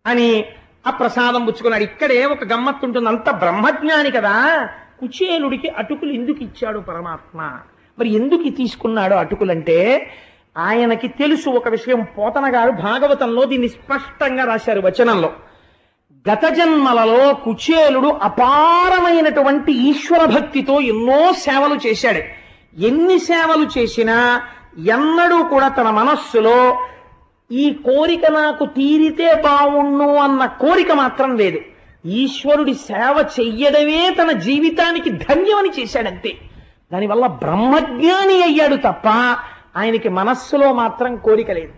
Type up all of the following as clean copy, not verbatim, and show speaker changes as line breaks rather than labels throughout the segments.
అని ఆ ప్రసాదం పుచ్చుకున్నాడు. ఇక్కడే ఒక గమ్మత్తు ఉంటుంది. అంత బ్రహ్మజ్ఞాని కదా, కుచేలుడికి అటుకులు ఎందుకు ఇచ్చాడు పరమాత్మ? మరి ఎందుకు తీసుకున్నాడు అటుకులంటే ఆయనకి తెలుసు ఒక విషయం. పోతన గారు భాగవతంలో దీన్ని స్పష్టంగా రాశారు వచనంలో. గత జన్మలలో కుచేలుడు అపారమైనటువంటి ఈశ్వర భక్తితో ఎన్నో సేవలు చేశాడు. ఎన్ని సేవలు చేసినా ఎన్నడూ కూడా తన మనస్సులో ఈ కోరిక నాకు తీరితే బావుణ్ణు అన్న కోరిక మాత్రం లేదు. ఈశ్వరుడి సేవ చెయ్యడమే తన జీవితానికి ధన్యమని చేశాడంతే. దానివల్ల బ్రహ్మజ్ఞాని అయ్యాడు తప్ప ఆయనకి మనస్సులో మాత్రం కోరిక లేదు.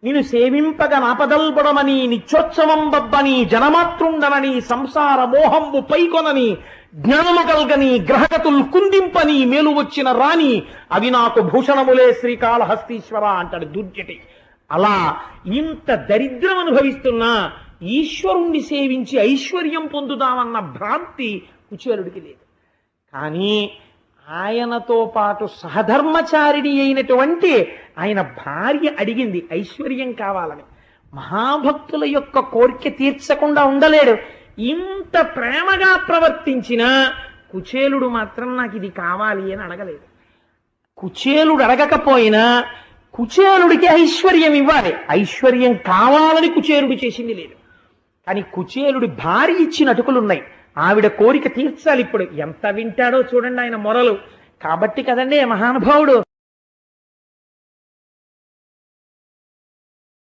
నేను సేవింపగ నాపదల్బడమని నిత్యోత్సవం బబ్బని జనమాతృండనని సంసార మోహంబు పైకొనని జ్ఞానము కల్గని గ్రహగతులు కుందింపని మేలు వచ్చిన రాని అవి నాకు భూషణములే శ్రీకాళహస్తీశ్వర అంటాడు దుర్జటి. అలా ఇంత దరిద్రం అనుభవిస్తున్నా ఈశ్వరుణ్ణి సేవించి ఐశ్వర్యం పొందుదామన్న భ్రాంతి కుచేలుడికి లేదు. కానీ ఆయనతో పాటు సహధర్మచారిణి అయినటువంటి ఆయన భార్య అడిగింది ఐశ్వర్యం కావాలని. మహాభక్తుల యొక్క కోరిక తీర్చకుండా ఉండలేడు. ఇంత ప్రేమగా ప్రవర్తించిన కుచేలుడు మాత్రం నాకు ఇది కావాలి అని అడగలేదు. కుచేలుడు అడగకపోయినా కుచేలుడికి ఐశ్వర్యం ఇవ్వాలి. ఐశ్వర్యం కావాలని కుచేలుడు చేసింది లేదు. కానీ కుచేలుడి భార్య ఇచ్చిన అటుకులున్నాయి. ఆవిడ కోరిక తీర్చాలి. ఇప్పుడు ఎంత వింటాడో చూడండి ఆయన మొరలు. కాబట్టి కదండి మహానుభావుడు